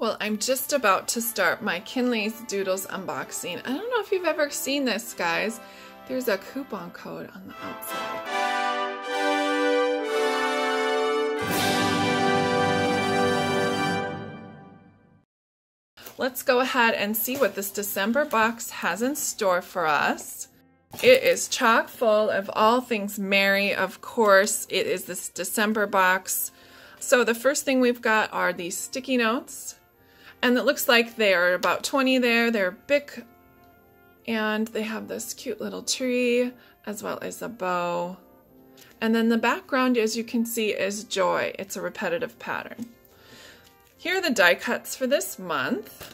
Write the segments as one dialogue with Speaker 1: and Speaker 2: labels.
Speaker 1: Well, I'm just about to start my Kinleigh's Doodles unboxing. I don't know if you've ever seen this, guys. There's a coupon code on the outside. Let's go ahead and see what this December box has in store for us. It is chock full of all things merry, of course. It is this December box. So the first thing we've got are these sticky notes. And it looks like they are about 20 there. They're big. And they have this cute little tree as well as a bow. And then the background, as you can see, is joy. It's a repetitive pattern. Here are the die cuts for this month.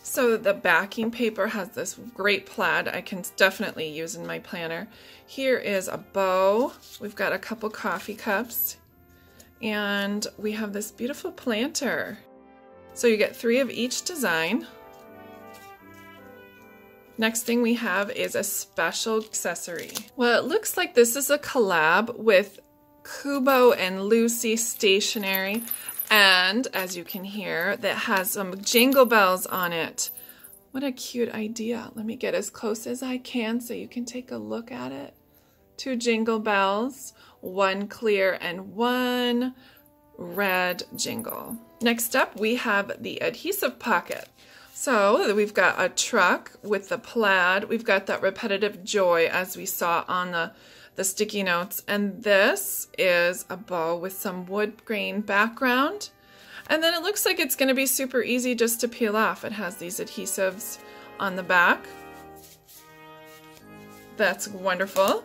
Speaker 1: So the backing paper has this great plaid I can definitely use in my planner. Here is a bow. We've got a couple coffee cups. And we have this beautiful planter. So you get 3 of each design. Next thing we have is a special accessory. Well, it looks like this is a collab with Kubo and Lucy Stationery. And as you can hear, that has some jingle bells on it. What a cute idea. Let me get as close as I can so you can take a look at it. 2 jingle bells, 1 clear and 1 red jingle. Next up, we have the adhesive pocket. So we've got a truck with the plaid. We've got that repetitive joy as we saw on the sticky notes. And this is a bow with some wood grain background. And then it looks like it's going to be super easy just to peel off. It has these adhesives on the back. That's wonderful.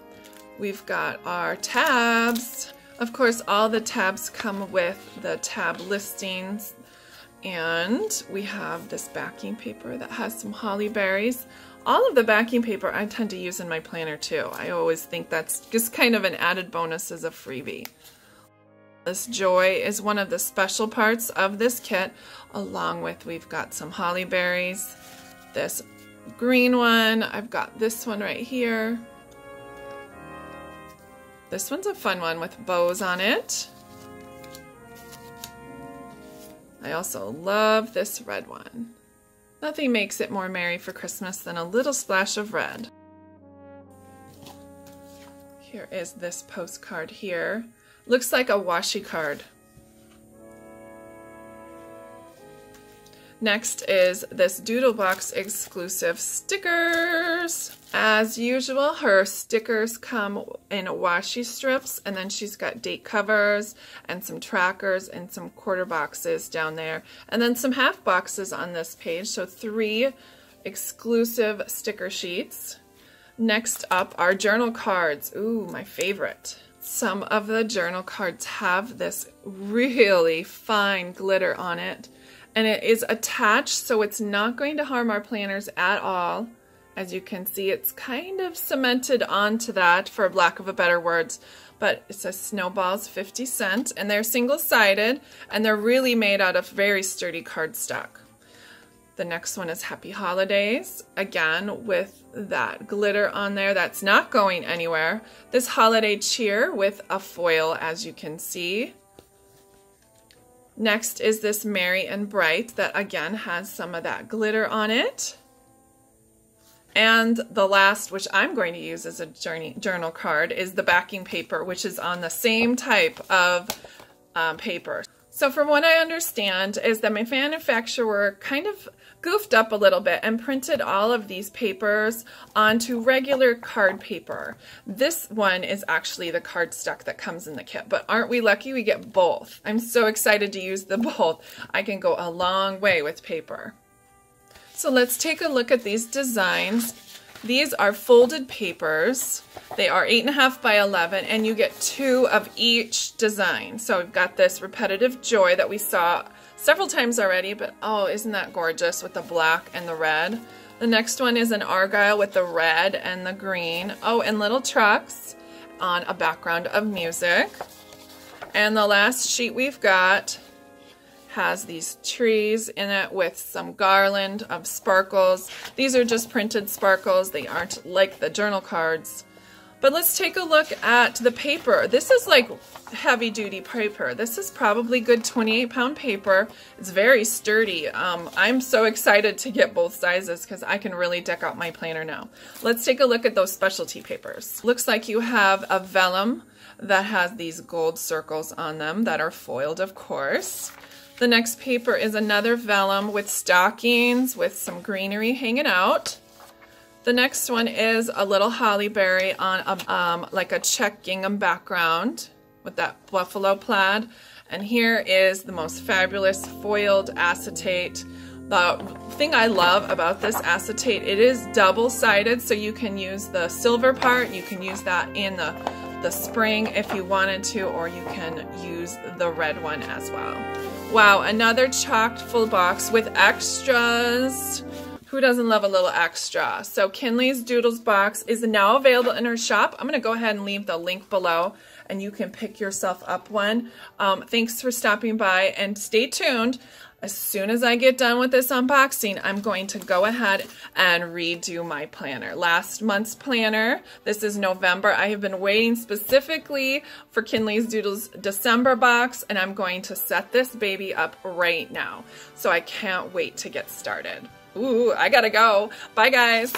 Speaker 1: We've got our tabs. Of course, all the tabs come with the tab listings. And we have this backing paper that has some holly berries. All of the backing paper I tend to use in my planner too. I always think that's just kind of an added bonus as a freebie. This joy is one of the special parts of this kit, along with we've got some holly berries, this green one, I've got this one right here. This one's a fun one with bows on it. I also love this red one. Nothing makes it more merry for Christmas than a little splash of red. Here is this postcard here. Looks like a washi card. Next is this Doodle Box exclusive stickers. As usual, her stickers come in washi strips, and then she's got date covers and some trackers and some quarter boxes down there, and then some half boxes on this page, so 3 exclusive sticker sheets. Next up are journal cards. Ooh, my favorite. Some of the journal cards have this really fine glitter on it. And it is attached, so it's not going to harm our planners at all. As you can see, it's kind of cemented onto that, for lack of a better words. But it says Snowballs 50 cents, and they're single-sided, and they're really made out of very sturdy cardstock. The next one is Happy Holidays, again with that glitter on there that's not going anywhere. This holiday cheer with a foil, as you can see. Next is this Merry and Bright that again has some of that glitter on it. And the last, which I'm going to use as a journal card, is the backing paper, which is on the same type of paper. So from what I understand is that my manufacturer kind of goofed up a little bit and printed all of these papers onto regular card paper. This one is actually the cardstock that comes in the kit, but aren't we lucky we get both? I'm so excited to use the both. I can go a long way with paper. So let's take a look at these designs. These are folded papers. They are 8.5 by 11, and you get 2 of each design. So we've got this repetitive joy that we saw several times already, but oh, isn't that gorgeous with the black and the red? The next one is an Argyle with the red and the green. Oh, and little trucks on a background of music. And the last sheet we've got has these trees in it with some garland of sparkles. These are just printed sparkles. They aren't like the journal cards. But let's take a look at the paper. This is like heavy duty paper. This is probably good 28-pound paper. It's very sturdy. I'm so excited to get both sizes because I can really deck out my planner now. Let's take a look at those specialty papers. Looks like you have a vellum that has these gold circles on them that are foiled, of course. The next paper is another vellum with stockings with some greenery hanging out. The next one is a little holly berry on a, like a check gingham background with that buffalo plaid. And here is the most fabulous foiled acetate. The thing I love about this acetate, it is double-sided, so you can use the silver part, you can use that in the spring if you wanted to, or you can use the red one as well. Wow, another chocked full box with extras. Who doesn't love a little extra? So Kinleigh's Doodles box is now available in her shop. I'm going to go ahead and leave the link below and you can pick yourself up one. Thanks for stopping by and stay tuned. As soon as I get done with this unboxing, I'm going to go ahead and redo my planner. Last month's planner, this is November. I have been waiting specifically for Kinleigh's Doodles December box, and I'm going to set this baby up right now. So I can't wait to get started. Ooh, I gotta go. Bye, guys.